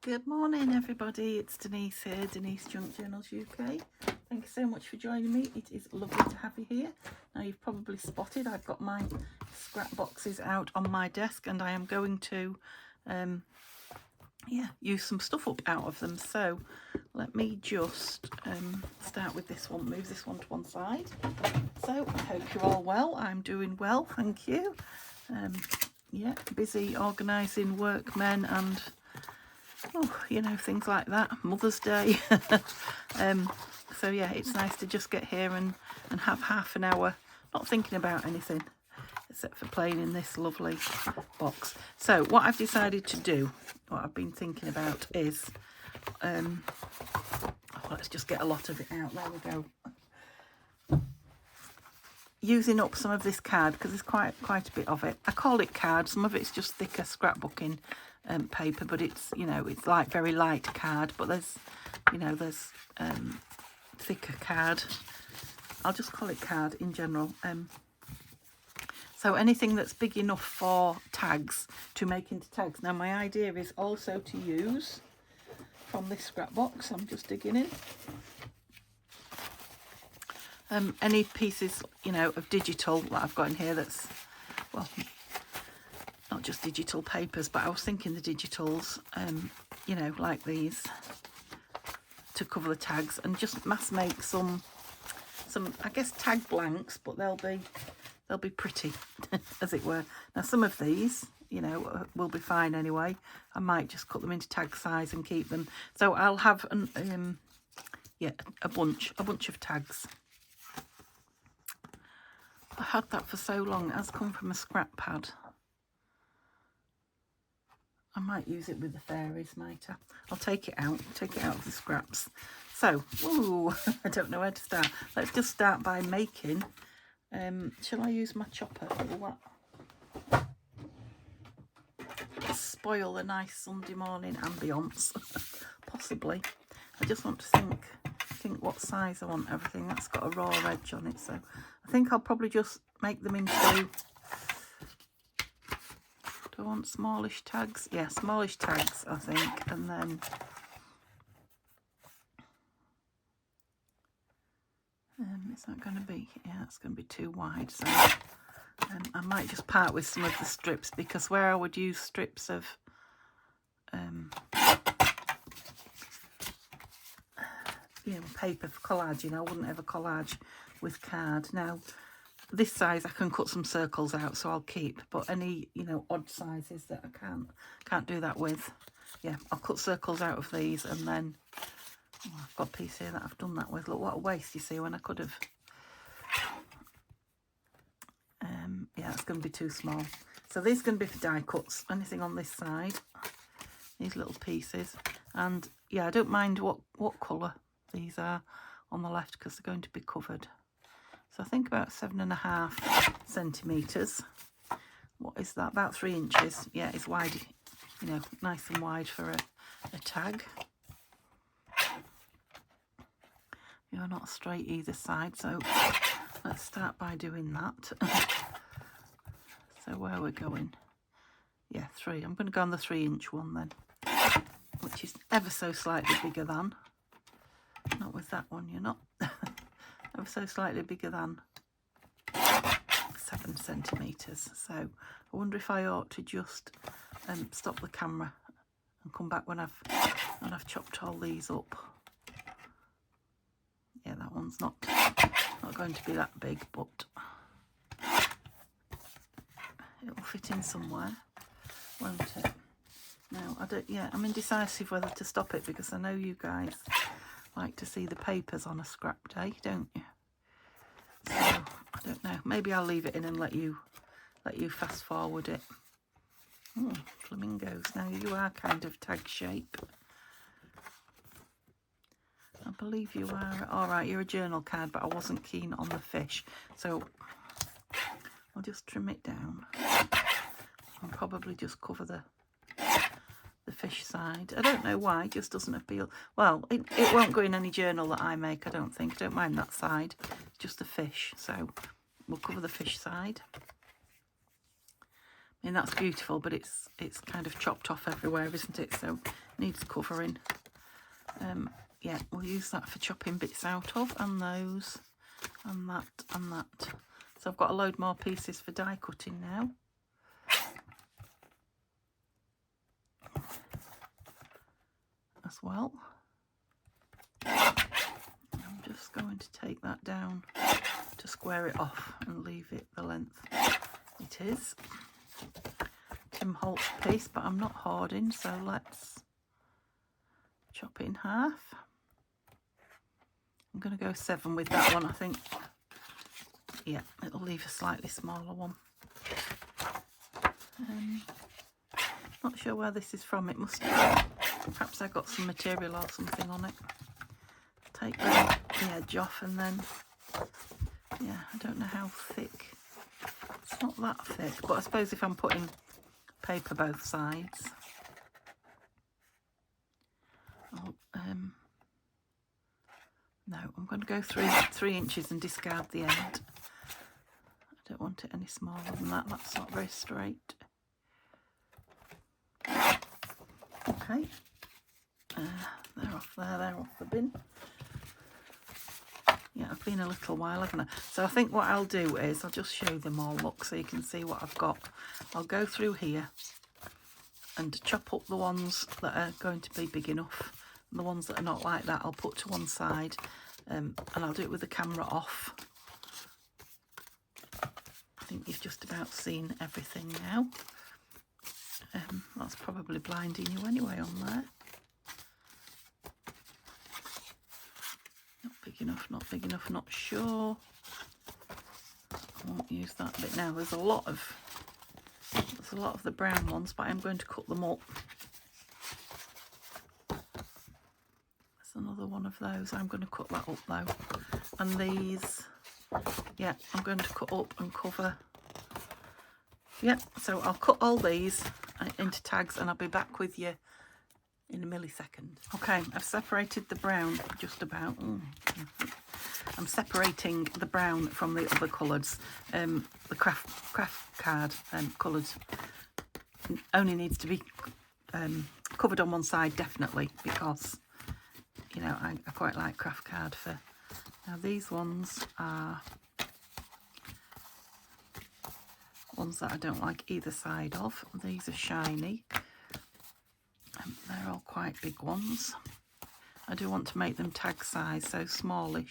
Good morning, everybody. It's Denise here, Denise Junk Journals UK. Thank you so much for joining me. It is lovely to have you here. Now, you've probably spotted I've got my scrap boxes out on my desk, and I am going to use some stuff up out of them. So let me just start with this one, move this one to one side. So I hope you're all well. I'm doing well, thank you. Busy organising workmen and things like that, Mother's Day. So yeah, it's nice to just get here and have half an hour not thinking about anything except for playing in this lovely box. So what I've decided to do, what I've been thinking about is let's just get a lot of it out. There we go. Using up some of this card, because there's quite a bit of it. I call it card. Some of it's just thicker scrapbooking paper, but it's it's like very light card, but there's thicker card. I'll just call it card in general. So anything that's big enough for tags, to make into tags. Now my idea is also to use from this scrap box I'm just digging in any pieces of digital that I've got in here that's, well, not just digital papers, but I was thinking the digitals, like these, to cover the tags, and just mass make some I guess tag blanks, but they'll be pretty as it were. Now some of these will be fine anyway. I might just cut them into tag size and keep them, so I'll have a bunch of tags. I had that for so long. It has come from a scrap pad. I might use it with the fairies, might I? I'll take it out of the scraps. So, I don't know where to start. Let's just start by making, shall I use my chopper for what? Spoil the nice Sunday morning ambience, possibly. I just want to think what size I want everything. That's got a raw edge on it, so I think I'll probably just make them into, do I want smallish tags? Yeah, smallish tags, I think. And then is that going to be, yeah, it's going to be too wide, so I might just part with some of the strips, because where I would use strips of paper for collage, I wouldn't ever collage with card. Now this size I can cut some circles out, so I'll keep, but any odd sizes that I can't do that with, yeah, I'll cut circles out of these. And then I've got a piece here that I've done that with. Look what a waste, you see, when I could have. Yeah, it's going to be too small, so these are going to be for die cuts. Anything on this side, these little pieces. And yeah, I don't mind what colour these are on the left, because they're going to be covered. So I think about 7.5 centimetres. What is that? About 3 inches. Yeah, it's wide, nice and wide for a tag. You're not straight either side, so let's start by doing that. So where we're going? Yeah, 3. I'm going to go on the 3-inch one then, which is ever so slightly bigger than. Not with that one, you're not. Ever so slightly bigger than 7 centimetres. So I wonder if I ought to just stop the camera and come back when I've chopped all these up. Yeah, that one's not going to be that big, but it'll fit in somewhere, won't it? Now I'm indecisive whether to stop it, because I know you guys like to see the papers on a scrap day, don't you? So I don't know, maybe I'll leave it in and let you fast forward it. Oh, flamingos. Now you are kind of tag shape. I believe you are. All right, you're a journal card, but I wasn't keen on the fish, so I'll just trim it down and probably just cover the fish side. I don't know why, it just doesn't appeal. Well, it won't go in any journal that I make, I don't think. I don't mind that side. It's just the fish, so we'll cover the fish side. I mean, that's beautiful, but it's kind of chopped off everywhere, isn't it? So needs covering. Yeah, we'll use that for chopping bits out of, and those, and that, and that. So I've got a load more pieces for die cutting now. As well. I'm just going to take that down to square it off and leave it the length it is. Tim Holtz piece, but I'm not hoarding, so let's chop it in half. I'm going to go 7 with that one, I think. Yeah, it'll leave a slightly smaller one. Not sure where this is from. It must be, perhaps I got some material or something on it. Take the edge off, and then, yeah, I don't know how thick. It's not that thick, but I suppose if I'm putting paper both sides. Oh, no, I'm going to go 3 inches and discard the end. I don't want it any smaller than that. That's not very straight. Okay, they're off there, they're off the bin. Yeah, I've been a little while, haven't I? So I think what I'll do is I'll just show them all, look, so you can see what I've got. I'll go through here and chop up the ones that are going to be big enough. And the ones that are not like that, I'll put to one side, and I'll do it with the camera off. I think you've just about seen everything now. That's probably blinding you anyway on there. Not big enough, not big enough, not sure. I won't use that bit now. There's a lot of the brown ones, but I'm going to cut them up. There's another one of those. I'm going to cut that up though. And these, yeah, I'm going to cut up and cover. Yeah, so I'll cut all these into tags, and I'll be back with you in a millisecond. Okay, I've separated the brown just about. I'm separating the brown from the other colours. The craft card colours only needs to be covered on one side, definitely, because, you know, I quite like craft card for. Now these ones are ones that I don't like either side of. These are shiny. They're all quite big ones. I do want to make them tag size, so smaller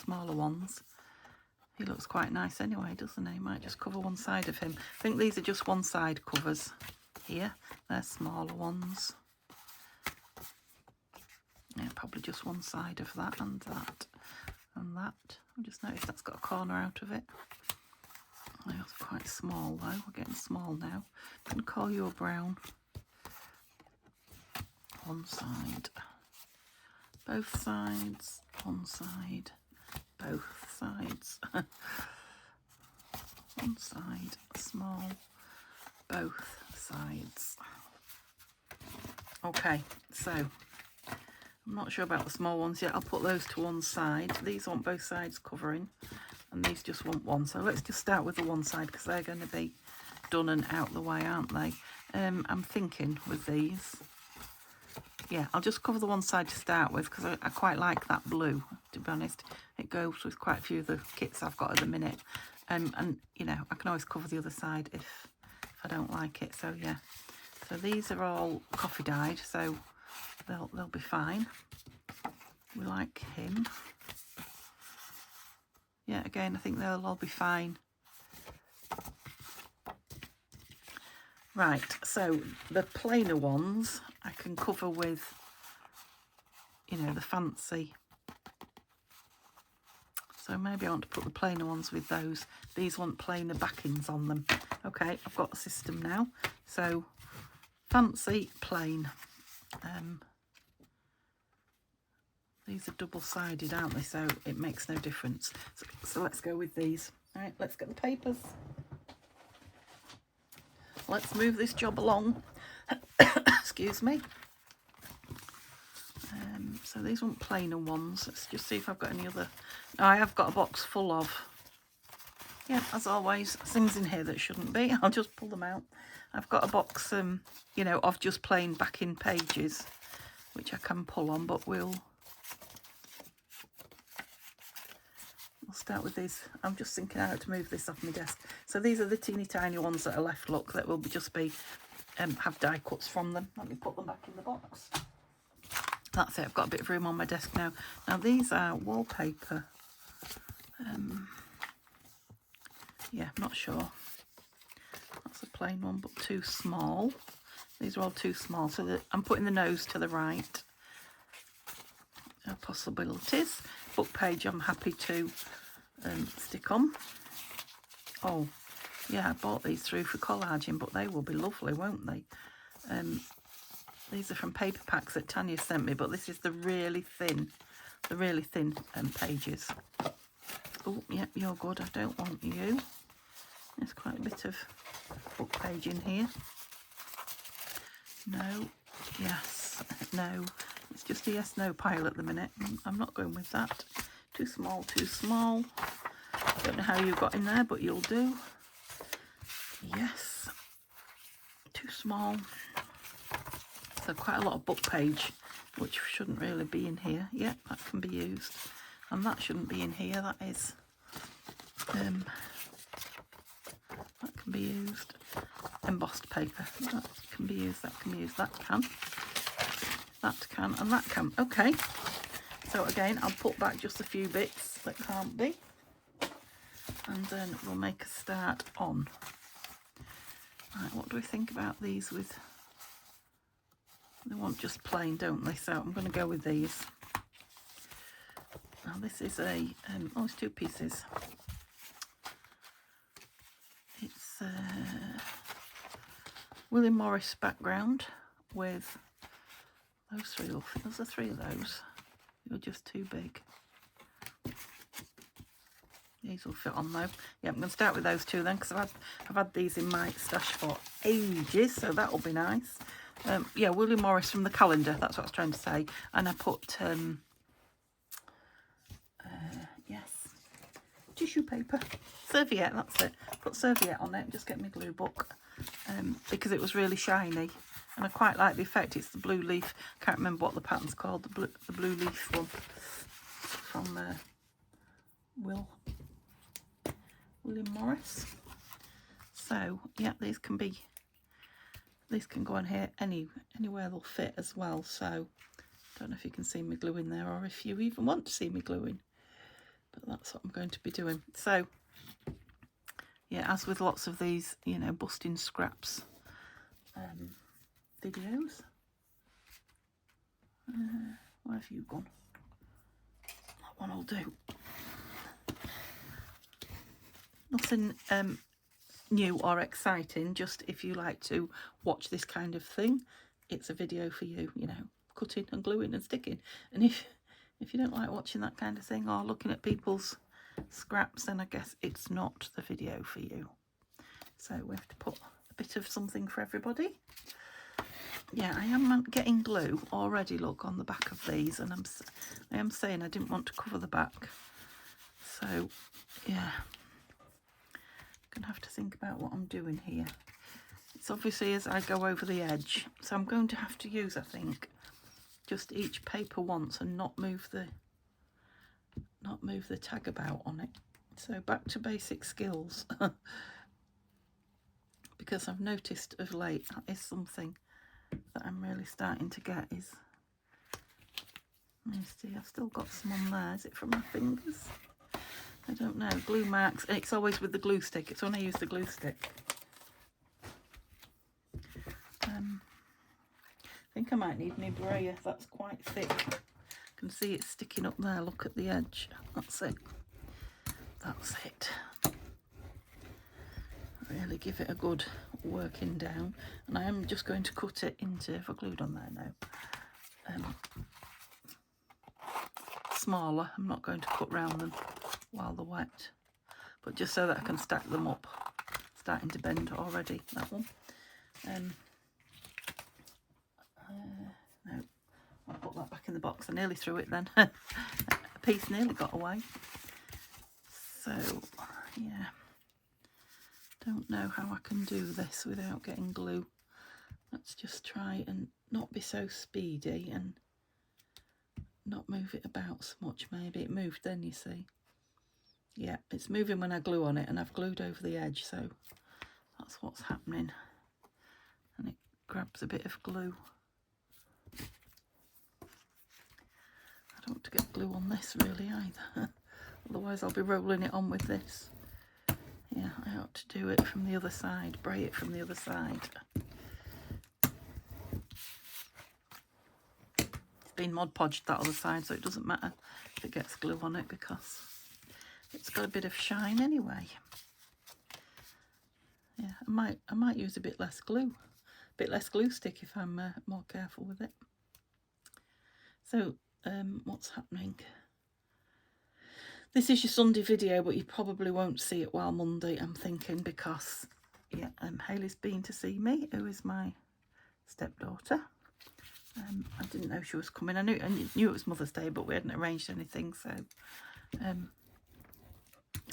ones. He looks quite nice anyway, doesn't he? Might just cover one side of him. I think these are just one side covers here. They're smaller ones. Yeah, probably just one side of that and that and that. I just noticed that's got a corner out of it. That's quite small though. We're getting small now. I'm going to call you a brown. One side. Both sides. One side. Both sides. One side. Small. Both sides. Okay, so I'm not sure about the small ones yet. I'll put those to one side. These want both sides covering, and these just want one. So let's just start with the one side, because they're going to be done and out the way, aren't they? I'm thinking with these, yeah, I'll just cover the one side to start with, because I quite like that blue, to be honest. It goes with quite a few of the kits I've got at the minute. And, you know, I can always cover the other side if I don't like it. So, yeah. So these are all coffee dyed, so they'll be fine. We like him. Yeah, again, I think they'll all be fine. Right, so the plainer ones I can cover with, you know, the fancy. So maybe I want to put the plainer ones with those. These want plainer backings on them. Okay, I've got a system now. So fancy, plain. These are double-sided, aren't they? So it makes no difference. So let's go with these. All right, let's get the papers. Let's move this job along. Excuse me. So these want plainer ones. Let's just see if I've got any other. No, I have got a box full of yeah, as always, things in here that shouldn't be. I'll just pull them out. I've got a box, you know, of just plain backing pages, which I can pull on, but we'll start with these. I'm just thinking how to move this off my desk. So these are the teeny tiny ones that are left, look, that will just be, have die cuts from them. Let me put them back in the box. That's it, I've got a bit of room on my desk now. Now these are wallpaper. Yeah, I'm not sure. That's a plain one, but too small. These are all too small, so that I'm putting the nose to the right. Possibilities. Book page I'm happy to stick on. Oh, yeah, I bought these through for collaging, but they will be lovely, won't they? These are from paper packs that Tanya sent me, but this is the really thin pages. Oh, yeah, you're good. I don't want you. There's quite a bit of book page in here. No, yes, no. It's just a yes, no pile at the minute. I'm not going with that. Too small, too small. Don't know how you got in there, but you'll do. Yes. Too small. So quite a lot of book page, which shouldn't really be in here. Yeah, that can be used. And that shouldn't be in here. That is... that can be used. Embossed paper. That can be used. That can be used. That can. That can. And that can. Okay. So again, I'll put back just a few bits that can't be. And then we'll make a start on. Right, what do we think about these with... They want just plain, don't they? So I'm going to go with these. Now this is a... oh, it's two pieces. It's William Morris background with those three. Those are three of those. You're just too big. These will fit on though. Yeah, I'm going to start with those two then, because I've had these in my stash for ages, so that'll be nice. Yeah, William Morris from the calendar, that's what I was trying to say. And I put, yes, tissue paper, serviette, that's it. Put serviette on it, just get my glue book, because it was really shiny. And I quite like the effect. It's the blue leaf, can't remember what the pattern's called, the blue leaf one from William Morris. So, yeah, these can go on here anywhere they'll fit as well. So don't know if you can see me gluing there, or if you even want to see me gluing, but that's what I'm going to be doing. So yeah, as with lots of these, you know, busting scraps videos, where have you gone? That one will do. Nothing new or exciting, just if you like to watch this kind of thing, it's a video for you, you know, cutting and gluing and sticking. And if you don't like watching that kind of thing or looking at people's scraps, then I guess it's not the video for you. So we have to put a bit of something for everybody. Yeah, I am getting glue already, look, on the back of these, and I am saying I didn't want to cover the back, so yeah, gonna have to think about what I'm doing here. It's obviously as I go over the edge, so I'm going to have to use, I think, just each paper once and not move the tag about on it. So back to basic skills. Because I've noticed of late that is something that I'm really starting to get is, you see, I've still got some on there. Is it from my fingers? I don't know. Glue marks. And it's always with the glue stick. It's when I use the glue stick. I think I might need my brayer. That's quite thick. I can see it sticking up there. Look at the edge. That's it. That's it. Really give it a good working down. And I am just going to cut it into, if I glued on there now, smaller. I'm not going to cut round them while they're wet, but just so that I can stack them up. Starting to bend already, that one. No, I'll put that back in the box. I nearly threw it then. A piece nearly got away. So, yeah. Don't know how I can do this without getting glue. Let's just try and not be so speedy and not move it about so much. Maybe it moved then, you see. Yeah, it's moving when I glue on it, and I've glued over the edge, so that's what's happening. And it grabs a bit of glue. I don't want to get glue on this really either. Otherwise I'll be rolling it on with this. Yeah, I ought to do it from the other side, bray it from the other side. It's been Mod Podged that other side, so it doesn't matter if it gets glue on it because it's got a bit of shine anyway. Yeah, I might use a bit less glue stick if I'm more careful with it. So what's happening? This is your Sunday video, but you probably won't see it while Monday, I'm thinking, because yeah, Hayley's been to see me, who is my stepdaughter. I didn't know she was coming. I knew it was Mother's Day, but we hadn't arranged anything, so that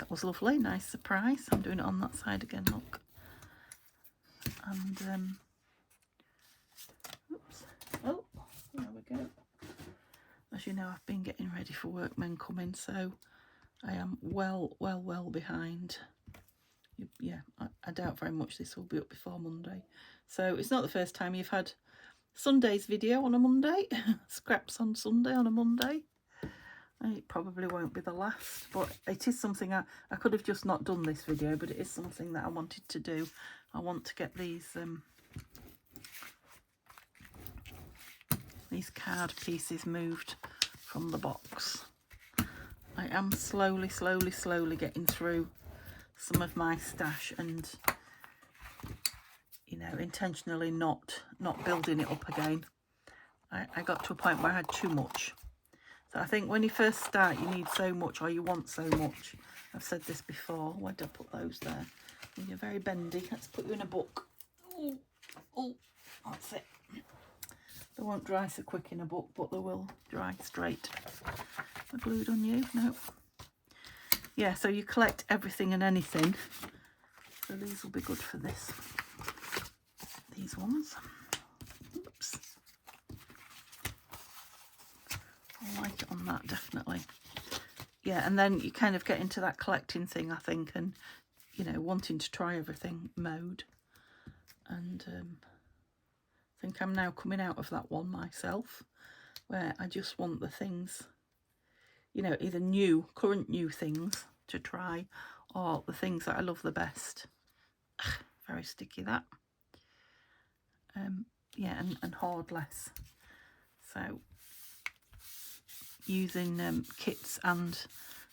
was lovely. Nice surprise. I'm doing it on that side again, look. And oops. Oh, there we go. As you know, I've been getting ready for workmen coming, so I am well behind. Yeah, I doubt very much this will be up before Monday. So it's not the first time you've had Sunday's video on a Monday, scraps on Sunday on a Monday. And it probably won't be the last, but it is something I could have just not done this video, but it is something that I wanted to do. I want to get these card pieces moved from the box. I am slowly getting through some of my stash and, you know, intentionally not building it up again. I got to a point where I had too much. So I think when you first start, you need so much, or you want so much. I've said this before. Why did I put those there? You're very bendy. Let's put you in a book. Oh, that's it. They won't dry so quick in a book, but they will dry straight. I glued on you? No. Yeah, so you collect everything and anything. So these will be good for this. These ones. Oops. I like it on that, definitely. Yeah, and then you kind of get into that collecting thing, I think, and, you know, wanting to try everything mode. And I think I'm now coming out of that one myself, where I just want the things, you know, either current new things to try, or the things that I love the best. Very sticky, that. Yeah, and hoard less. So using kits and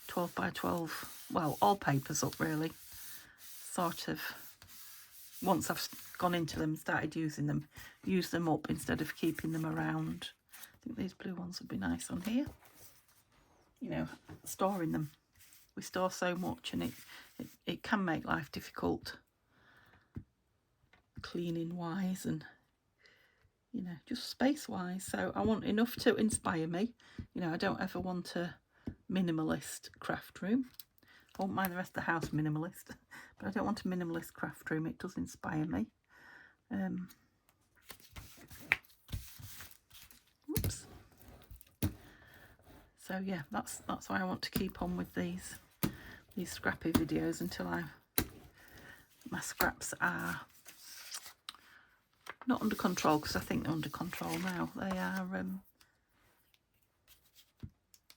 12 by 12, well, all papers up really, sort of, once I've gone into them, started using them, use them up instead of keeping them around. I think these blue ones would be nice on here. You know, storing them. We store so much, and it can make life difficult, cleaning wise and, you know, just space wise. So I want enough to inspire me. You know, I don't ever want a minimalist craft room. I won't mind the rest of the house minimalist, but I don't want a minimalist craft room. It does inspire me. Oops. So yeah, that's why I want to keep on with these scrappy videos until my scraps are not under control, because I think they're under control now. They are,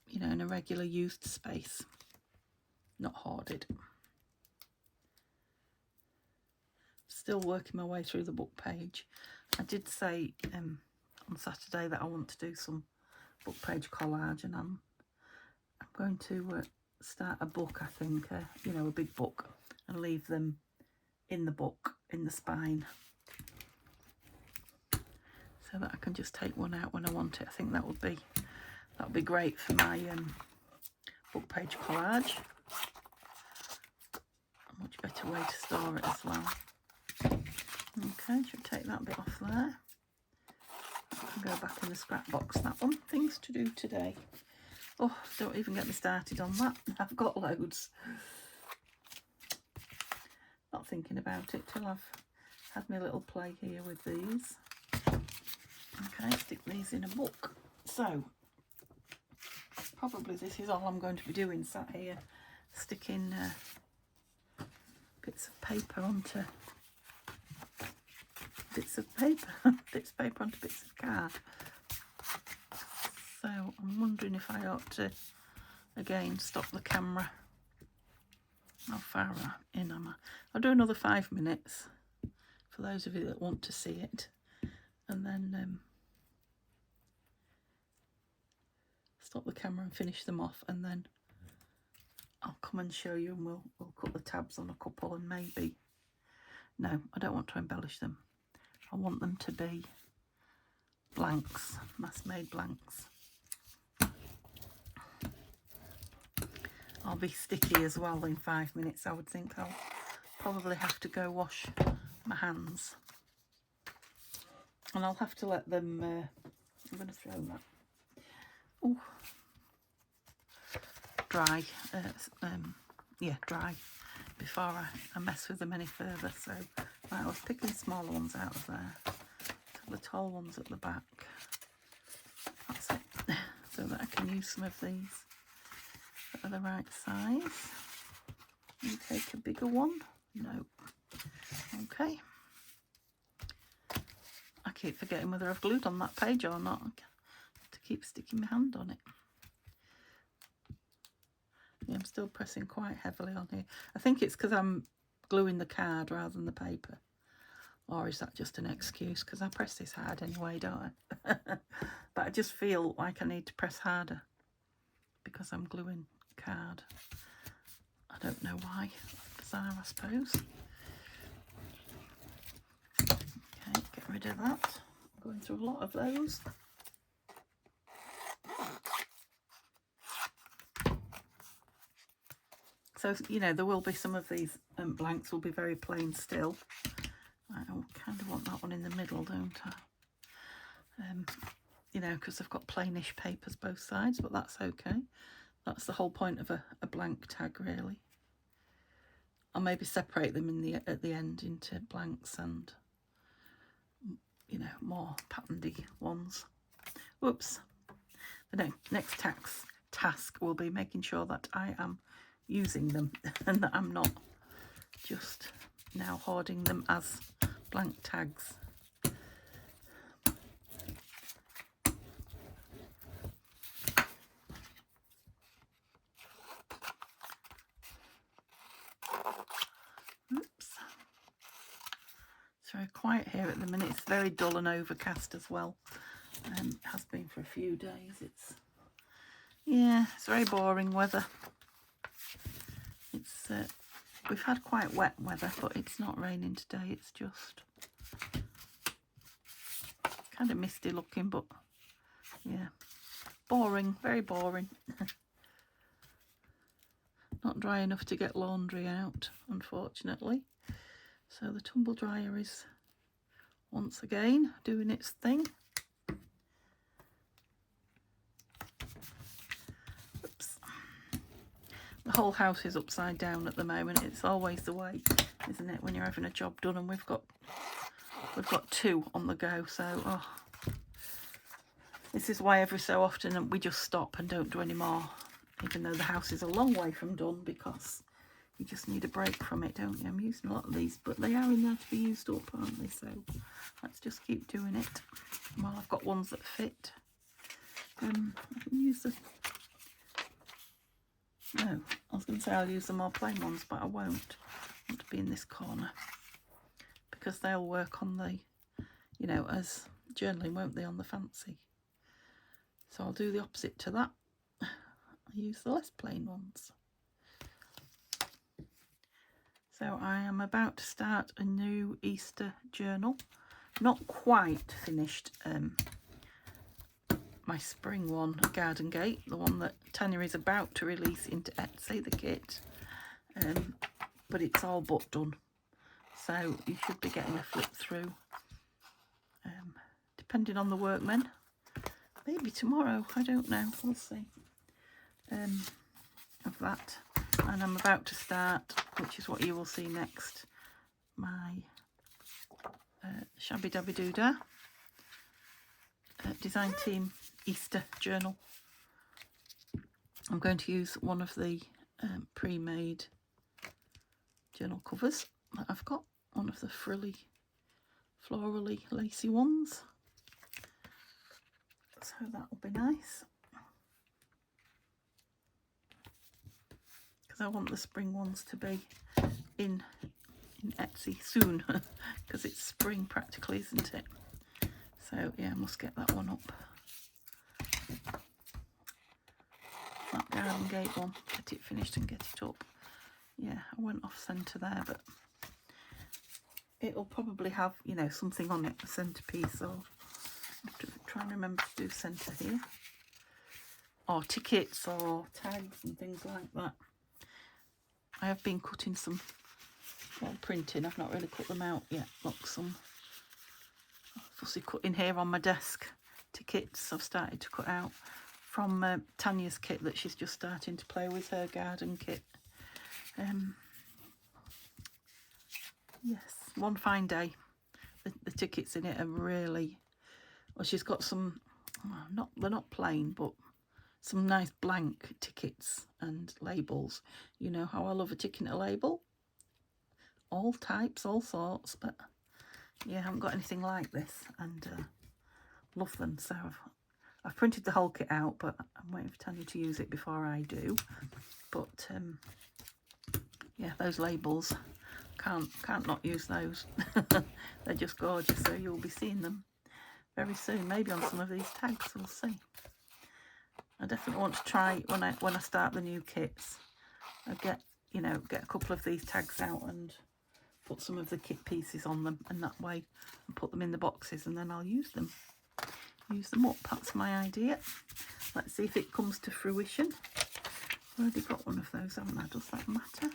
you know, in a regular used space, not hoarded. Still working my way through the book page. I did say on Saturday that I want to do some book page collage, and I'm going to start a book, I think, you know, a big book, and leave them in the book, in the spine, so that I can just take one out when I want it. I think that would be great for my book page collage. A much better way to store it as well. Okay, should take that bit off there. I can go back in the scrap box, that one. Things to do today. Oh, don't even get me started on that. I've got loads. Not thinking about it till I've had my little play here with these. Okay, stick these in a book. So probably this is all I'm going to be doing, sat here sticking bits of paper onto bits of paper, bits of paper onto bits of card. So I'm wondering if I ought to again stop the camera. How far in am I? I'll do another 5 minutes for those of you that want to see it, and then stop the camera and finish them off, and then I'll come and show you, and we'll cut the tabs on a couple, and maybe, no, I don't want to embellish them. I want them to be blanks, mass-made blanks. I'll be sticky as well in 5 minutes. I would think I'll probably have to go wash my hands, and I'll have to let them I'm going to throw that. Oh, dry. Yeah, dry before I mess with them any further. So right, I was picking smaller ones out of there, the tall ones at the back. That's it, so that I can use some of these that are the right size. You take a bigger one? No. Okay. I keep forgetting whether I've glued on that page or not. I have to keep sticking my hand on it. Yeah, I'm still pressing quite heavily on here. I think it's because I'm gluing the card rather than the paper. Or is that just an excuse? Because I press this hard anyway, don't I? But I just feel like I need to press harder because I'm gluing card. I don't know why. Bizarre, I suppose. Okay, get rid of that. I'm going through a lot of those. So, you know, there will be some of these blanks will be very plain still. I kind of want that one in the middle, don't I? You know, because I've got plainish papers both sides, but that's okay. That's the whole point of a blank tag, really. I'll maybe separate them at the end into blanks and, you know, more patterny ones. Whoops. The next task will be making sure that I am using them and that I'm not just now hoarding them as blank tags. Oops. It's very quiet here at the minute. It's very dull and overcast as well. It has been for a few days. It's very boring weather. It's we've had quite wet weather, but it's not raining today. It's just kind of misty looking, but yeah, boring, very boring. Not dry enough to get laundry out, unfortunately. So the tumble dryer is once again doing its thing. Oops. The whole house is upside down at the moment. It's always the way, isn't it, when you're having a job done, and we've got 2 on the go. So this is why every so often we just stop and don't do any more, even though the house is a long way from done, because you just need a break from it, don't you? I'm using a lot of these, but they are in there to be used up, aren't they? So let's just keep doing it. Well, I've got ones that fit. I can use the... No, I was going to say I'll use the more plain ones, but I won't. I want to be in this corner because they'll work on the, you know, as journaling, won't they, on the fancy? So I'll do the opposite to that. I'll use the less plain ones. So I am about to start a new Easter journal. Not quite finished my spring one, Garden Gate, the one that Tanya is about to release into Etsy, the kit. But it's all but done. So you should be getting a flip through, depending on the workmen. Maybe tomorrow, I don't know, we'll see. Of that. And I'm about to start, which is what you will see next, my Shabby Dabby Doodah Design Team Easter journal. I'm going to use one of the pre-made journal covers that I've got, one of the frilly, florally, lacy ones. So that will be nice. Because I want the spring ones to be in Etsy soon, because it's spring practically, isn't it? So yeah, I must get that one up. That Garden Gate one, get it finished and get it up. Yeah, I went off centre there, but it'll probably have, you know, something on it, a centrepiece, or I have to try and remember to do centre here, or tickets or tags and things like that. I have been cutting some, well, printing. I've not really cut them out yet. Look, some fussy cutting here on my desk. Tickets I've started to cut out from Tanya's kit that she's just starting to play with, her garden kit. Yes, one fine day. The tickets in it are really, well, she's got some, they're not plain, but some nice blank tickets and labels. You know how I love a tick in a label. All types, all sorts, but yeah, I haven't got anything like this, and love them. So I've printed the whole kit out, but I'm waiting for Tanya to use it before I do. But yeah, those labels, can't not use those. They're just gorgeous, so you'll be seeing them very soon, maybe on some of these tags. We'll see. I definitely want to try when I start the new kits. I get a couple of these tags out and put some of the kit pieces on them, and that way and put them in the boxes, and then I'll use them up. That's my idea. Let's see if it comes to fruition. I've already got one of those, haven't I? Does that matter?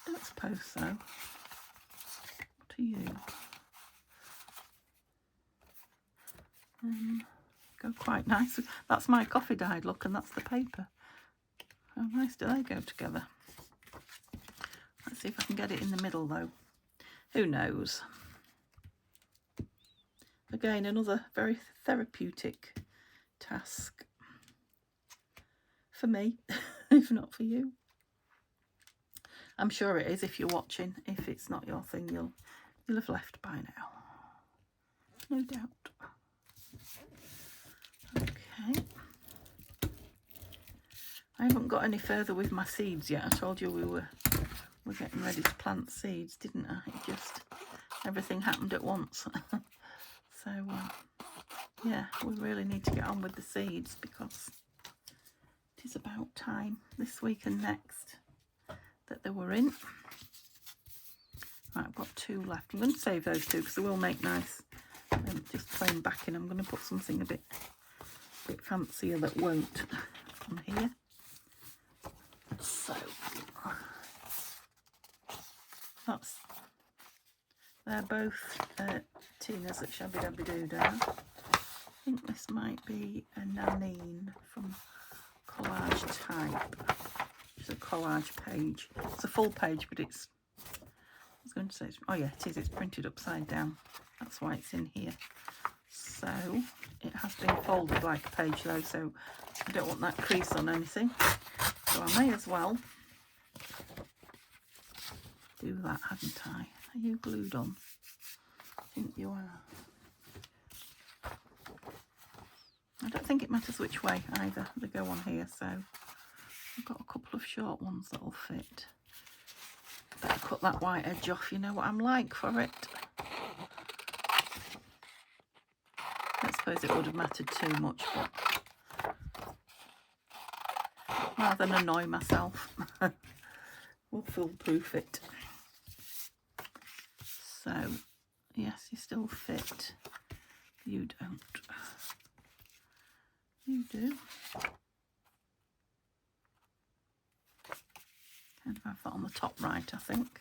I don't suppose so. What are you? Go quite nice. That's my coffee dyed look, and that's the paper. How nice do they go together? Let's see if I can get it in the middle though. Who knows? Again, another very therapeutic task for me, if not for you. I'm sure it is if you're watching. If it's not your thing, you'll have left by now. No doubt. Okay. I haven't got any further with my seeds yet. I told you we're getting ready to plant seeds, didn't I? It just, everything happened at once. So yeah, we really need to get on with the seeds, because it is about time this week and next that they were in. Right, I've got 2 left. I'm going to save those 2 because they will make nice, just plain backing. I'm going to put something a bit fancier that won't on here. So they're both Tina's at Shabby Dabby Doodah. I think this might be a Nanine from Collage Type. It's a collage page. It's a full page, but I was going to say, oh yeah, it is. It's printed upside down. That's why it's in here. So it has been folded like a page though, so I don't want that crease on anything. So I may as well do that, hadn't I? Are you glued on? I think you are. I don't think it matters which way either. They go on here, so I've got a couple of short ones that'll fit. Better cut that white edge off. You know what I'm like for it. I suppose it would have mattered too much, but rather than annoy myself, we'll foolproof it. So yes, you still fit. You don't. You do. Kind of have that on the top right, I think.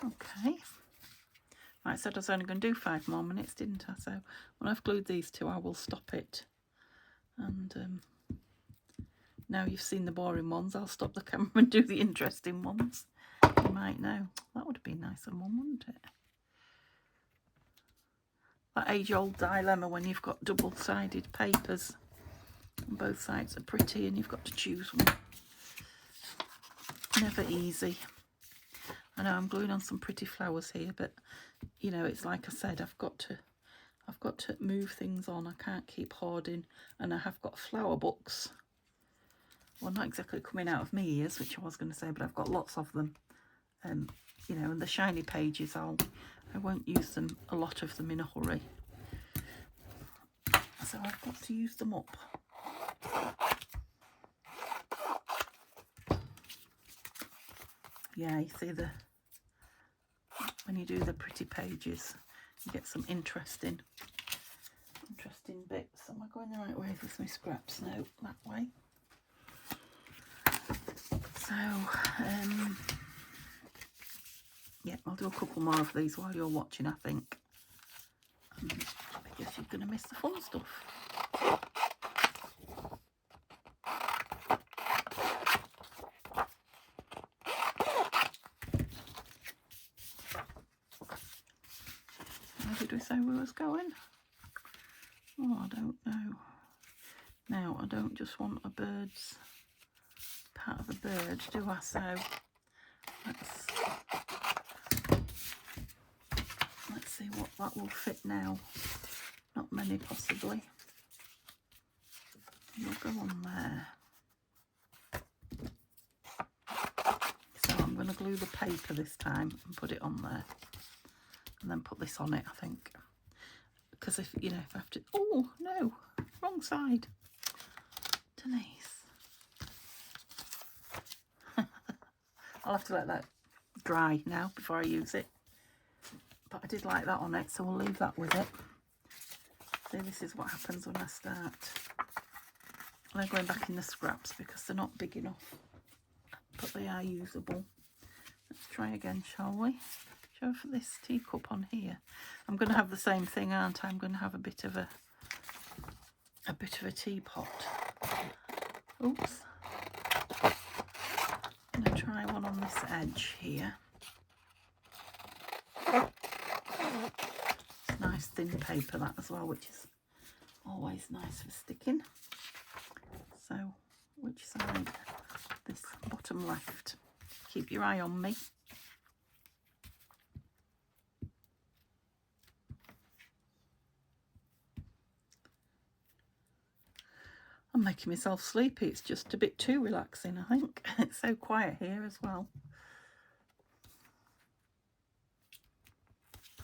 Okay. Right, I said I was only going to do 5 more minutes, didn't I? So when I've glued these 2, I will stop it. And now you've seen the boring ones, I'll stop the camera and do the interesting ones. You might know. That would have been nice and one, wouldn't it? that age-old dilemma when you've got double-sided papers and both sides are pretty and you've got to choose one. Never easy. I know I'm gluing on some pretty flowers here, but you know, it's like I said, I've got to move things on. I can't keep hoarding, and I have got flower books. Well, not exactly coming out of my ears, which I was going to say, but I've got lots of them. You know, and the shiny pages, I won't use them, a lot of them, in a hurry. So I've got to use them up. Yeah, you see, when you do the pretty pages, you get some interesting bits. Am I going the right way with my scraps? No, that way. So, yeah, I'll do a couple more of these while you're watching, I think. I guess you're going to miss the fun stuff. Where did we say we was going? Oh, I don't know. Now, I don't just want a bird's part of the bird, do I? So let's see what that will fit now. Not many, possibly. We'll go on there. So I'm going to glue the paper this time and put it on there, and then put this on it, I think. Because if you know, if I have to, oh no, wrong side, Denise. I'll have to let that dry now before I use it. But I did like that on it, so we'll leave that with it. See, this is what happens when I start. They're going back in the scraps because they're not big enough, but they are usable. Let's try again, shall we? Shall we for this teacup on here? I'm going to have the same thing, aren't I? I'm going to have a bit of a teapot. Oops. I'm going to try one on this edge here. It's nice thin paper, that as well, which is always nice for sticking. So, which side? This bottom left. Keep your eye on me. I'm making myself sleepy. It's just a bit too relaxing, I think. It's so quiet here as well.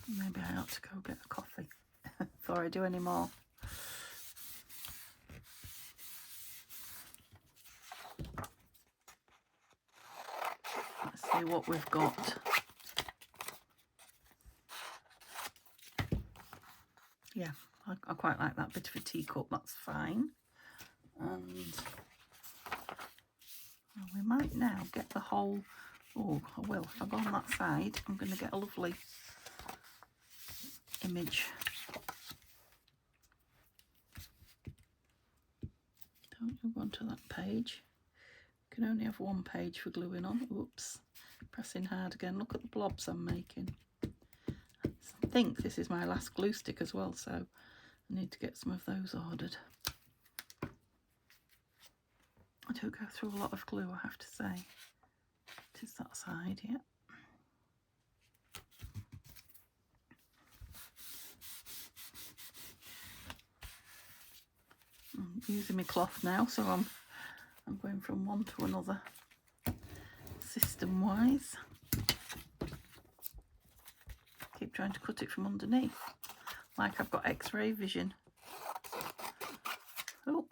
Maybe I ought to go get a coffee before I do any more. Let's see what we've got. Yeah, I quite like that bit of a teacup. That's fine. And well, we might now get the whole, oh, I will. If I go on that side, I'm going to get a lovely image. Don't you go onto that page? You can only have one page for gluing on. Oops, pressing hard again. Look at the blobs I'm making. I think this is my last glue stick as well, so I need to get some of those ordered. I do go through a lot of glue, I have to say. It is that side, yeah. I'm using my cloth now, so I'm going from one to another system-wise. Keep trying to cut it from underneath, like I've got X-ray vision. Oh.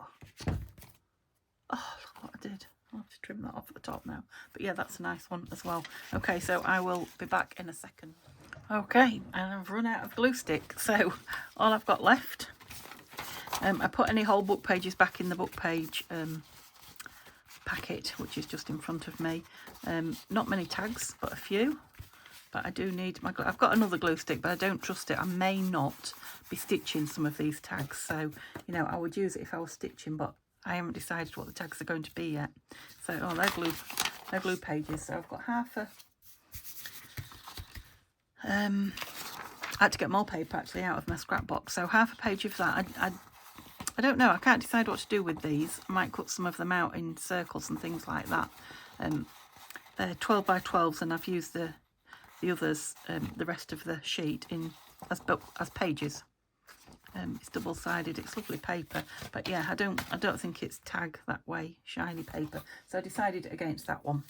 Oh, look what I did. I'll have to trim that off at the top now. But yeah, that's a nice one as well. Okay, so I will be back in a second. Okay, and I've run out of glue stick. So all I've got left, I put any whole book pages back in the book page packet, which is just in front of me. Not many tags, but a few. But I do need my glue. I've got another glue stick, but I don't trust it. I may not be stitching some of these tags. So, you know, I would use it if I was stitching, but I haven't decided what the tags are going to be yet. So, oh, they're glue pages. So I've got half I had to get more paper actually out of my scrap box, so half a page of that. I don't know, I can't decide what to do with these. I might cut some of them out in circles and things like that. They're 12 by 12s, and I've used the others, the rest of the sheet as pages. It's double-sided, it's lovely paper, but yeah, I don't think it's tag that way, shiny paper, so I decided against that one.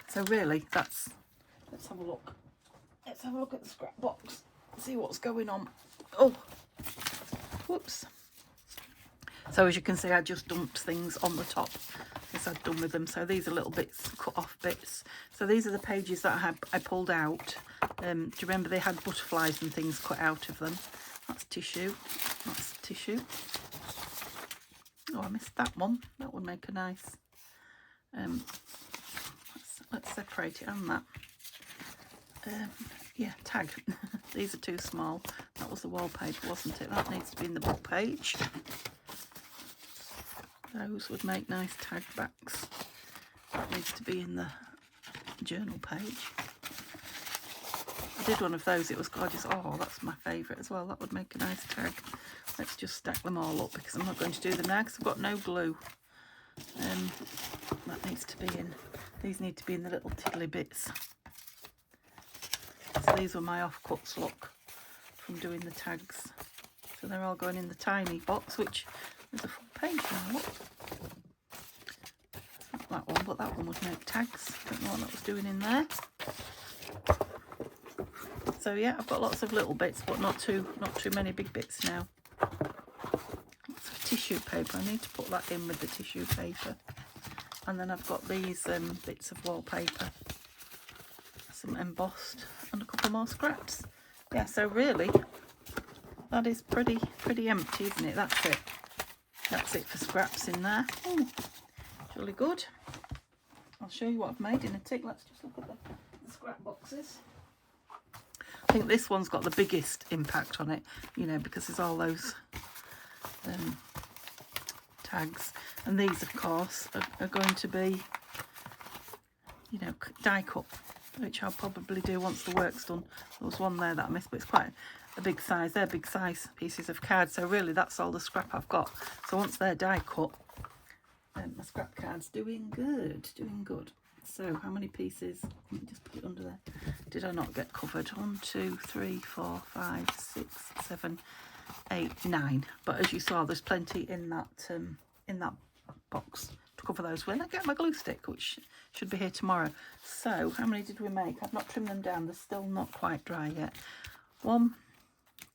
So really, let's have a look. Let's have a look at the scrap box, see what's going on. Oh, whoops. So as you can see, I just dumped things on the top as I'd done with them. So these are little bits, cut off bits. So these are the pages that I pulled out. Do you remember they had butterflies and things cut out of them? That's tissue. That's tissue. Oh, I missed that one. That would make a nice. Let's separate it on that. Yeah, tag. These are too small. That was the wallpaper, wasn't it? That needs to be in the book page. Those would make nice tag backs. That needs to be in the journal page. I did one of those, it was gorgeous. Oh, that's my favourite as well. That would make a nice tag. Let's just stack them all up because I'm not going to do them now because I've got no glue. That needs to be in. These need to be in the little tiddly bits. So these were my offcuts, look, from doing the tags. So they're all going in the tiny box, which is a full page now, look. Not that one, but that one would make tags. Don't know what that was doing in there. So yeah, I've got lots of little bits, but not too many big bits now. Lots of tissue paper. I need to put that in with the tissue paper. And then I've got these bits of wallpaper, some embossed, and a couple more scraps. Yeah, so really, that is pretty empty, isn't it? That's it. That's it for scraps in there. Oh, really good. I'll show you what I've made in a tick. Let's just look at the scrap boxes. I think this one's got the biggest impact on it, you know, because there's all those tags. And these, of course, are going to be, you know, die cut, which I'll probably do once the work's done. There was one there that I missed, but it's quite a big size. They're big size pieces of card, so really that's all the scrap I've got. So once they're die cut, my scrap card's doing good, doing good. So how many pieces? Let me just put it under there. Did I not get covered? 1, 2, 3, 4, 5, 6, 7, 8, 9. But as you saw, there's plenty in that box to cover those with. I get my glue stick, which should be here tomorrow. So how many did we make? I've not trimmed them down. They're still not quite dry yet. 1,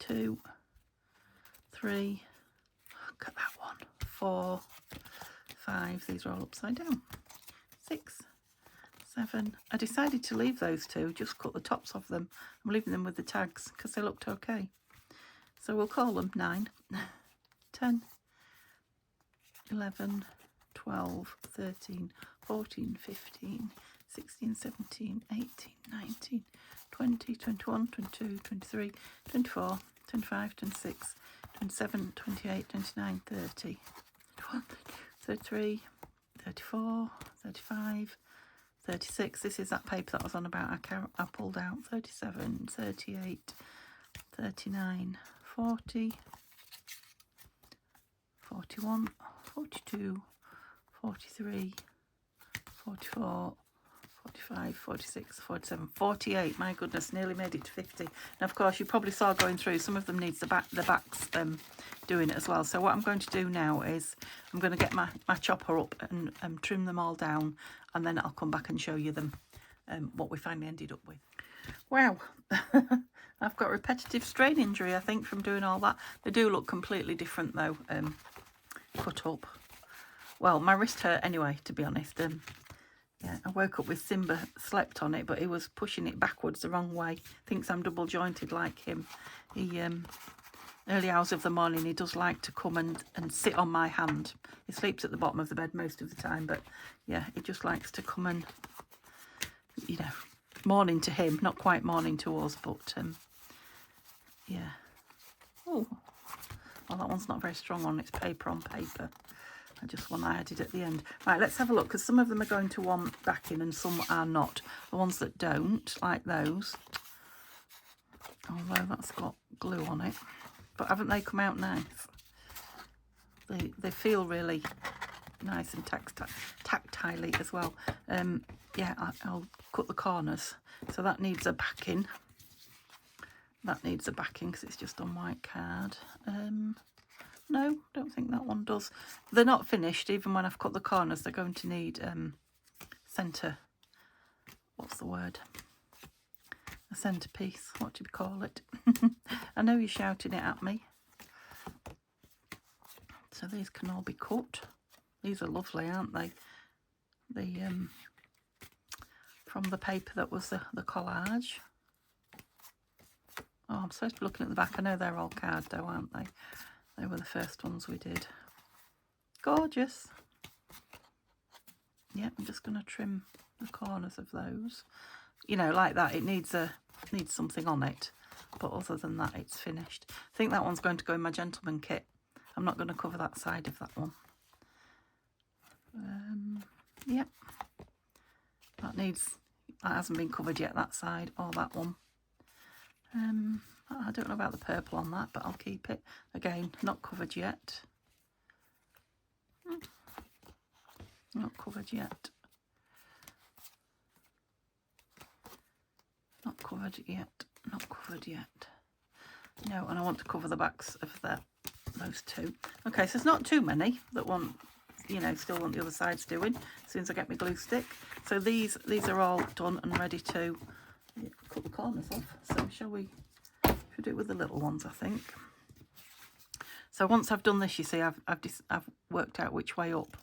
2, 3. Look at that one. 4, 5. These are all upside down. 6, 7. I decided to leave those two, just cut the tops off them. I'm leaving them with the tags because they looked okay. So we'll call them 9, 10, 11, 12, 13, 14, 15, 16, 17, 18, 19, 20, 21, 22, 23, 24, 25, 26, 27, 28, 29, 30, 33, 34, 35, 36. This is that paper that I was on about. I pulled out 37, 38, 39, 40, 41, 42, 43, 44, 45, 46, 47, 48. My goodness, nearly made it to 50. Now, of course, you probably saw going through, some of them needs the backs doing it as well. So what I'm going to do now is I'm going to get my chopper up and trim them all down, and then I'll come back and show you them, what we finally ended up with. Wow. I've got repetitive strain injury, I think, from doing all that. They do look completely different, though, cut up. Well, my wrist hurt anyway, to be honest. Yeah, I woke up with Simba, slept on it, but he was pushing it backwards the wrong way. Thinks I'm double jointed like him. He, early hours of the morning, he does like to come and sit on my hand. He sleeps at the bottom of the bed most of the time, but yeah, he just likes to come and, you know, morning to him, not quite morning to us, but yeah. Oh, well, that one's not very strong on, it's paper on paper. I just one I added at the end. Right, let's have a look, because some of them are going to want backing and some are not. The ones that don't, like those, although that's got glue on it. But haven't they come out nice? They feel really nice and tactilely as well. Yeah, I'll cut the corners. So that needs a backing. That needs a backing because it's just on white card. No, don't think that one does. They're not finished. Even when I've cut the corners, they're going to need centre. What's the word? A centrepiece. What do you call it? I know you're shouting it at me. So these can all be cut. These are lovely, aren't they? The from the paper that was the collage. Oh, I'm supposed to be looking at the back. I know they're all card though, aren't they? They were the first ones we did. Gorgeous. Yeah, I'm just going to trim the corners of those. You know, like that. It needs something on it. But other than that, it's finished. I think that one's going to go in my gentleman kit. I'm not going to cover that side of that one. Yep. That hasn't been covered yet, that side or that one. I don't know about the purple on that, but I'll keep it. Again, not covered yet. Not covered yet. Not covered yet. Not covered yet. No, and I want to cover the backs of those two. Okay, so it's not too many that want, you know, still want the other sides doing as soon as I get my glue stick. So these are all done and ready to cut the corners off. So shall we do it with the little ones, I think. So once I've done this, you see, I've worked out which way up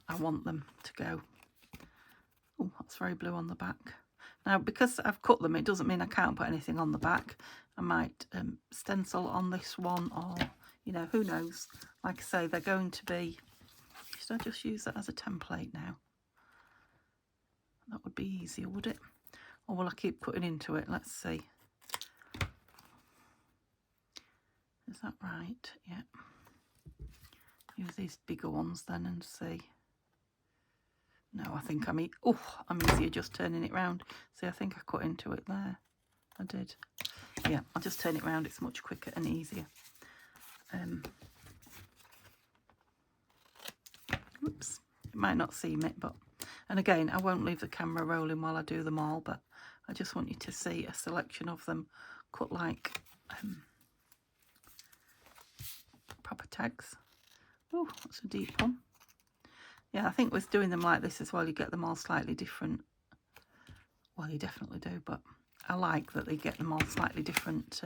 I want them to go. Oh, that's very blue on the back. Now, because I've cut them, it doesn't mean I can't put anything on the back. I might stencil on this one, or, you know, who knows. Like I say, they're going to be... Should I just use that as a template now? That would be easier, would it? Or will I keep cutting into it? Let's see. Is that right? Yeah. Use these bigger ones then and see. No, I think I'm easier just turning it round. See, I think I cut into it there. I did. Yeah, I'll just turn it round. It's much quicker and easier. Oops. It might not seem it, but... And again, I won't leave the camera rolling while I do them all, but I just want you to see a selection of them cut like proper tags. Oh, that's a deep one. Yeah, I think with doing them like this as well, you get them all slightly different. Well, you definitely do, but I like that they get them all slightly different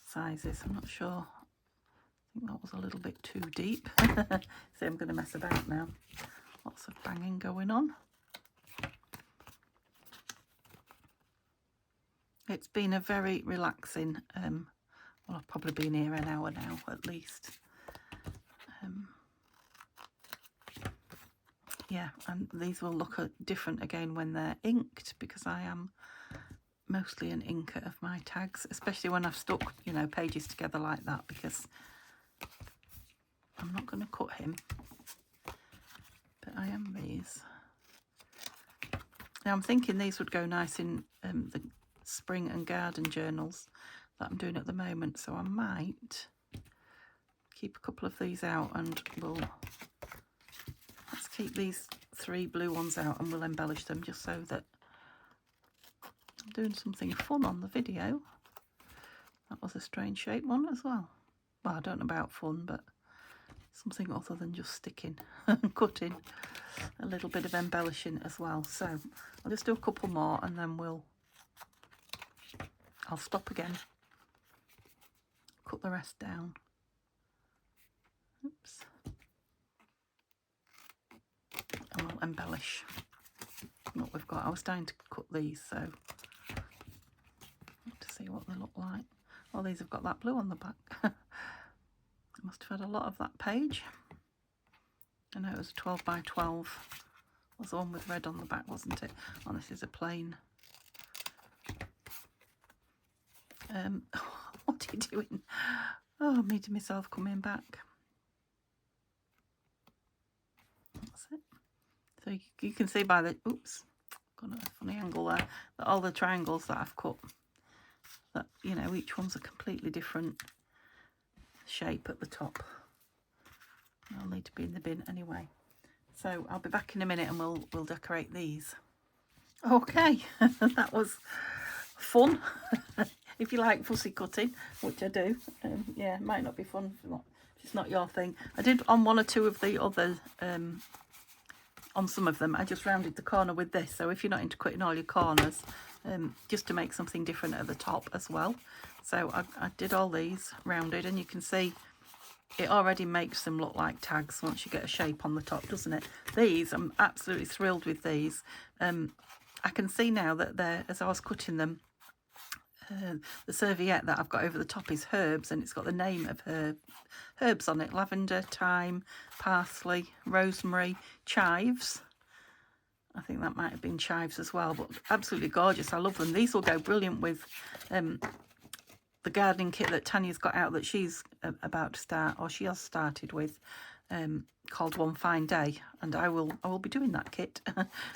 sizes. I'm not sure. I think that was a little bit too deep. See, I'm going to mess about now. Lots of banging going on. It's been a very relaxing, well, I've probably been here an hour now at least. Yeah, and these will look different again when they're inked, because I am mostly an inker of my tags, especially when I've stuck, you know, pages together like that, because I'm not going to cut him, but I am these. Now I'm thinking these would go nice in the spring and garden journals that I'm doing at the moment, so I might keep a couple of these out, and let's keep these 3 blue ones out and we'll embellish them, just so that I'm doing something fun on the video. That was a strange shape one as well. Well, I don't know about fun, but something other than just sticking and cutting. A little bit of embellishing as well. So I'll just do a couple more and then I'll stop again. Cut the rest down. Oops. And we'll embellish what we've got. I was dying to cut these, so to see what they look like. Oh, these have got that blue on the back. I must have had a lot of that page. I know it was 12 by 12. Was the one with red on the back, wasn't it? Oh, this is a plain. What are you doing? Oh, me to myself coming back. That's it. So you can see by the, oops, got a funny angle there, that all the triangles that I've cut that, you know, each one's a completely different shape at the top. I'll need to be in the bin anyway. So I'll be back in a minute and we'll decorate these. Okay, that was fun. If you like fussy cutting, which I do. Yeah, it might not be fun if it's not your thing. I did on one or two of the other, on some of them, I just rounded the corner with this. So if you're not into cutting all your corners, just to make something different at the top as well. So I did all these rounded, and you can see it already makes them look like tags once you get a shape on the top, doesn't it? These, I'm absolutely thrilled with these. I can see now that they're, as I was cutting them, the serviette that I've got over the top is herbs, and it's got the name of herbs on it: lavender, thyme, parsley, rosemary, chives. I think that might have been chives as well, but absolutely gorgeous. I love them. These will go brilliant with the gardening kit that Tanya's got out that she's about to start, or she has started with, called One Fine Day, and I will be doing that kit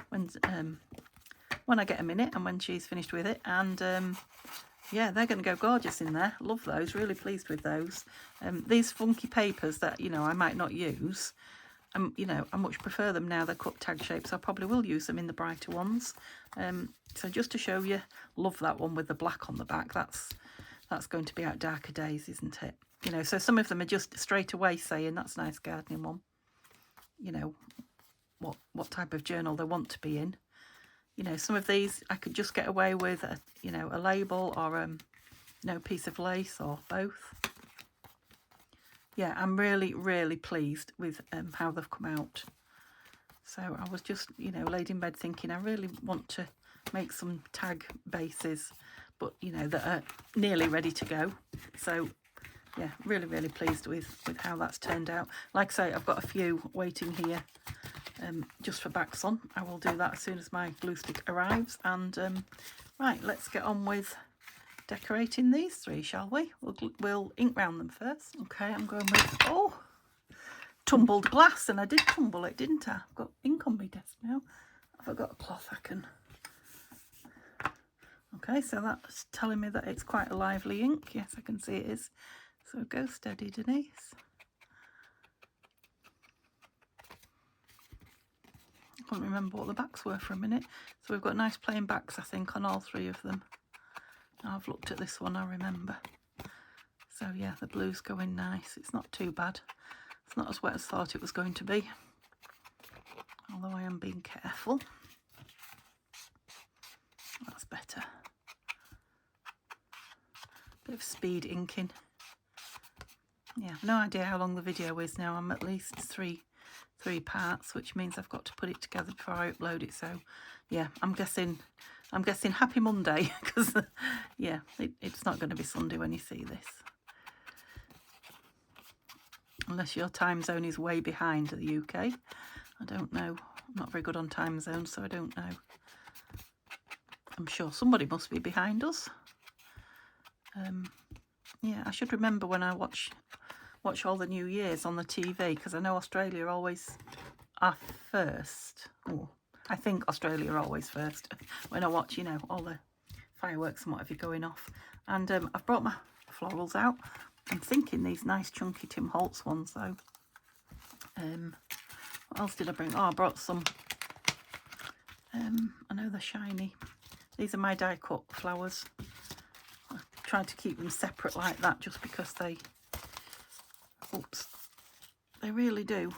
when I get a minute and when she's finished with it. And yeah, they're going to go gorgeous in there. Love those. Really pleased with those. These funky papers that, you know, I might not use, you know, I much prefer them now. They're cut tag shapes. I probably will use them in the brighter ones. So just to show you, love that one with the black on the back. That's going to be out darker days, isn't it? You know, so some of them are just straight away saying that's a nice gardening one. You know, what type of journal they want to be in. You know, some of these I could just get away with, you know, a label or you know, piece of lace or both. Yeah, I'm really, really pleased with how they've come out. So I was just, you know, laid in bed thinking I really want to make some tag bases, but, you know, that are nearly ready to go. So, yeah, really, really pleased with how that's turned out. Like I say, I've got a few waiting here just for backs on. I will do that as soon as my glue stick arrives. And right, let's get on with decorating these three, shall we? We'll ink round them first. Okay, I'm going with, oh, tumbled glass, and I did tumble it, didn't I? I've got ink on my desk now. Have I got a cloth I can... Okay, so that's telling me that it's quite a lively ink. Yes, I can see it is. So go steady, Denise. I can't remember what the backs were for a minute. So we've got nice plain backs, I think, on all three of them. Now I've looked at this one, I remember. So yeah, the blue's going nice. It's not too bad. It's not as wet as I thought it was going to be. Although I am being careful. That's better. Bit of speed inking. Yeah, I've no idea how long the video is now. I'm at least three parts, which means I've got to put it together before I upload it. So yeah, I'm guessing happy Monday, because yeah, it's not going to be Sunday when you see this, unless your time zone is way behind the UK. I don't know. I'm not very good on time zones, so I don't know. I'm sure somebody must be behind us. Yeah, I should remember when I watch all the New Year's on the TV, because I know Australia always are first. Oh, I think Australia are always first when I watch, you know, all the fireworks and whatever going off. And I've brought my florals out. I'm thinking these nice chunky Tim Holtz ones though. What else did I bring? Oh, I brought some. I know they're shiny. These are my die cut flowers. I tried to keep them separate like that just because they, oops, they really do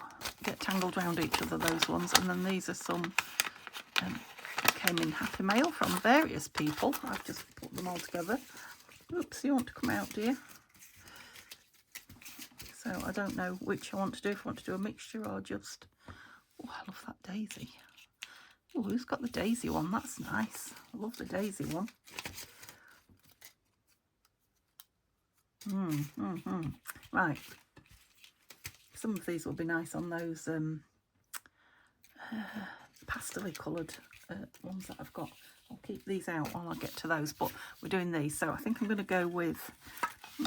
get tangled around each other, those ones. And then these are some that came in Happy Mail from various people. I've just put them all together. Oops, you want to come out, dear? So I don't know which I want to do, if I want to do a mixture or just... Oh, I love that daisy. Oh, who's got the daisy one? That's nice. I love the daisy one. Right. Some of these will be nice on those pastel-y coloured ones that I've got. I'll keep these out while I get to those, but we're doing these. So I think I'm going to go with...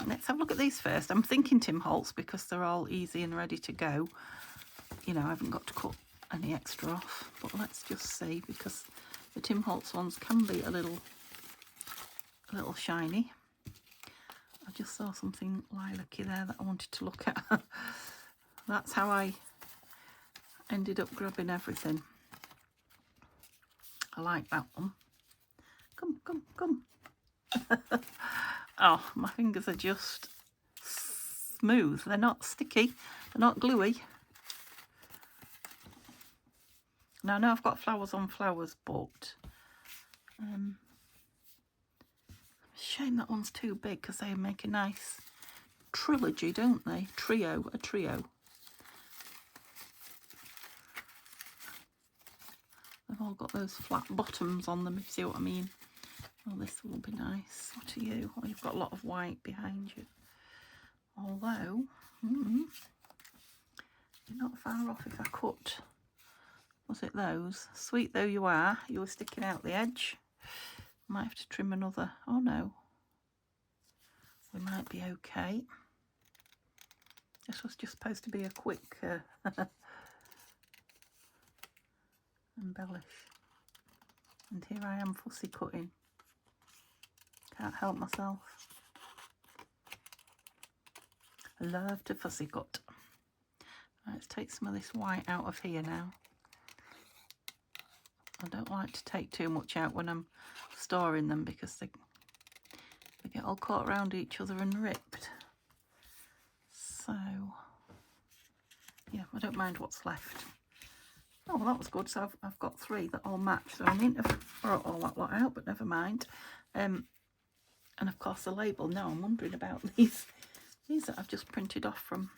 Let's have a look at these first. I'm thinking Tim Holtz because they're all easy and ready to go. You know, I haven't got to cut any extra off, but let's just see, because the Tim Holtz ones can be a little a little shiny. I just saw something lilac-y there that I wanted to look at. That's how I ended up grabbing everything. I like that one. Come, come, come. Oh, my fingers are just smooth. They're not sticky. They're not gluey. Now I know I've got flowers on flowers, but shame that one's too big because they make a nice trilogy, don't they? A trio. They've all got those flat bottoms on them, if you see what I mean. Oh, this will be nice. What are you? Oh, you've got a lot of white behind you. Although, you're not far off if I cut. Was it those? Sweet though you are, you were sticking out the edge. Might have to trim another. Oh no. We might be okay. This was just supposed to be a quick embellish. And here I am fussy cutting. Can't help myself. I love to fussy cut. Right, let's take some of this white out of here now. I don't like to take too much out when I'm storing them because they get all caught around each other and ripped. So, yeah, I don't mind what's left. Oh, well, that was good. So I've got 3 that all match. So I mean, I've brought all that lot out, but never mind. And of course the label. Now I'm wondering about these that I've just printed off from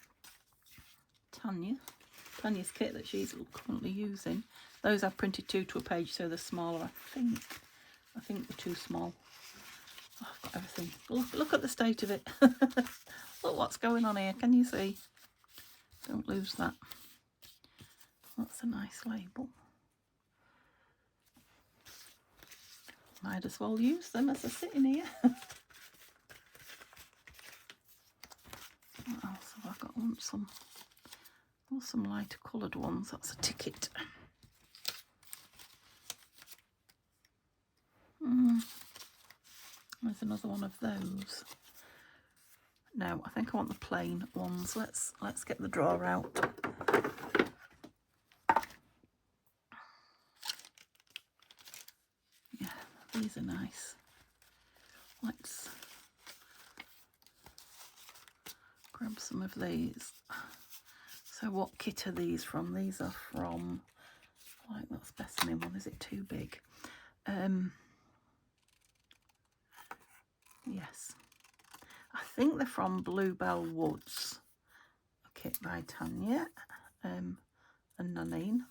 Tanya's kit that she's currently using. Those I've printed 2 to a page, so they're smaller. I think they're too small. Oh, I've got everything. Look at the state of it. Look what's going on here. Can you see? Don't lose that. That's a nice label. Might as well use them as they're sitting here. What else have I got? I want some lighter coloured ones. That's a ticket. There's another one of those. No, I think I want the plain ones. Let's get the drawer out. Yeah, these are nice. Let's grab some of these. So what kit are these from? These are from, like that specimen one. Is it too big? Yes. I think they're from Bluebell Woods. A kit by Tanya and Nanine.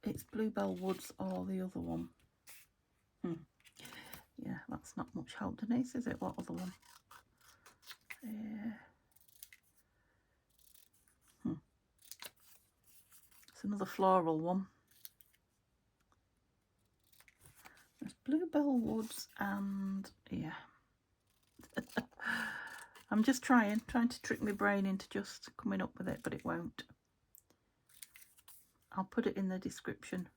It's Bluebell Woods or the other one. Yeah, that's not much help, Denise, is it? What other one? It's another floral one. There's Bluebell Woods and, yeah. I'm just trying to trick my brain into just coming up with it, but it won't. I'll put it in the description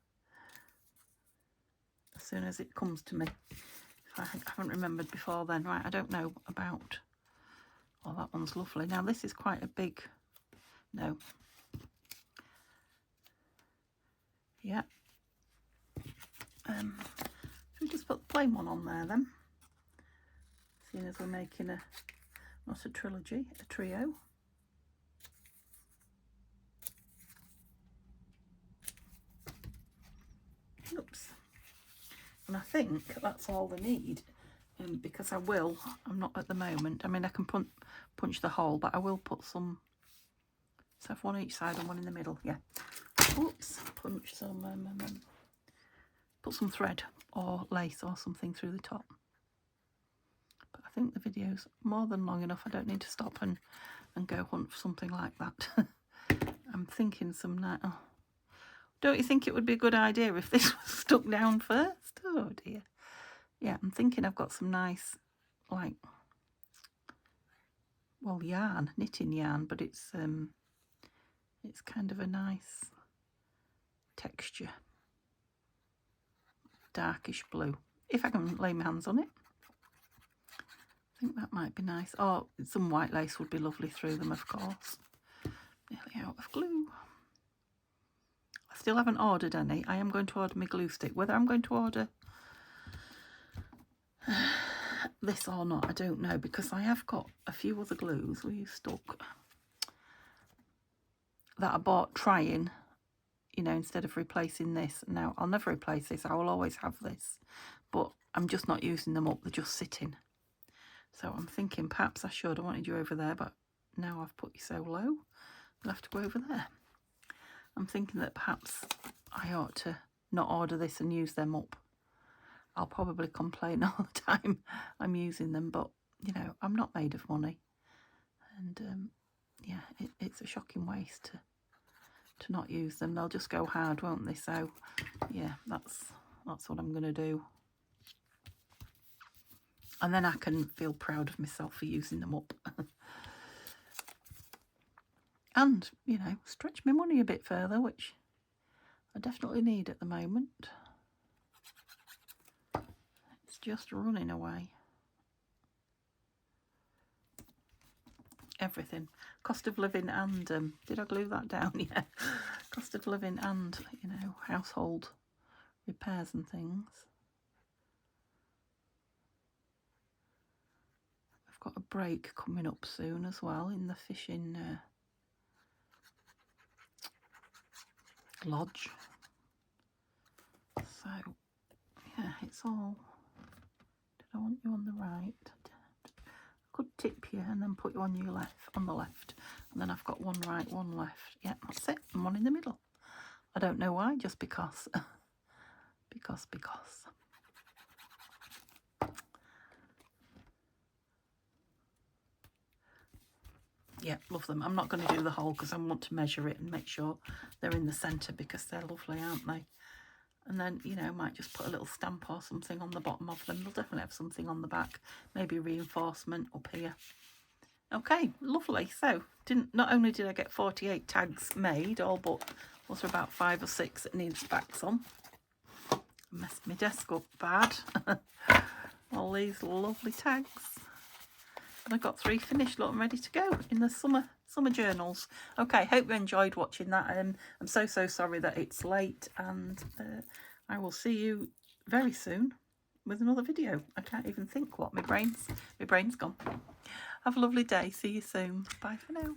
as soon as it comes to me. If I haven't remembered before then. Right, I don't know about... Oh, that one's lovely. Now, this is quite a big... No. Yeah. Should we just put the plain one on there then? Seeing as we're making not a trilogy, a trio. Oops. And I think that's all they need, because I'm not at the moment. I mean, I can punch the hole, but I will put some, so have one each side and one in the middle, yeah. Oops, punch some, put some thread or lace or something through the top. But I think the video's more than long enough. I don't need to stop and go hunt for something like that. I'm thinking some night. Oh. Don't you think it would be a good idea if this was stuck down first? Oh dear. Yeah, I'm thinking I've got some nice, like, well, yarn, knitting yarn, but it's kind of a nice texture. darkish blue, if I can lay my hands on it. I think that might be nice. Oh, some white lace would be lovely through them, of course. Nearly out of glue. I still haven't ordered any. I am going to order my glue stick. Whether I'm going to order this or not, I don't know, because I have got a few other glues we stuck that I bought trying, you know, instead of replacing this. Now, I'll never replace this. I will always have this, but I'm just not using them up. They're just sitting. So I'm thinking perhaps I should. I wanted you over there, but now I've put you so low, you'll have to go over there. I'm thinking that perhaps I ought to not order this and use them up. I'll probably complain all the time I'm using them, but, you know, I'm not made of money. And, yeah, it's a shocking waste to not use them. They'll just go hard, won't they? So, yeah, that's what I'm going to do. And then I can feel proud of myself for using them up. And, you know, stretch my money a bit further, which I definitely need at the moment. It's just running away. Everything. Cost of living and, did I glue that down? Yeah. Cost of living and, you know, household repairs and things. I've got a break coming up soon as well in the fishing lodge. So, yeah, it's all... Did I want you on the right? I could tip you and then put you on your left, on the left. And then I've got one right, one left. Yeah, that's it. And one in the middle. I don't know why, just because. because. Yeah, love them. I'm not going to do the whole because I want to measure it and make sure they're in the centre because they're lovely, aren't they? And then, you know, might just put a little stamp or something on the bottom of them. They'll definitely have something on the back. Maybe reinforcement up here. Okay, lovely. So, not only did I get 48 tags made, all but was there about 5 or 6 that needs backs on. I messed my desk up bad. All these lovely tags. And I got 3 finished, look, I'm ready to go in the summer journals. Okay, hope you enjoyed watching that. I'm so sorry that it's late, and I will see you very soon with another video. I can't even think what my brain's gone. Have a lovely day. See you soon. Bye for now.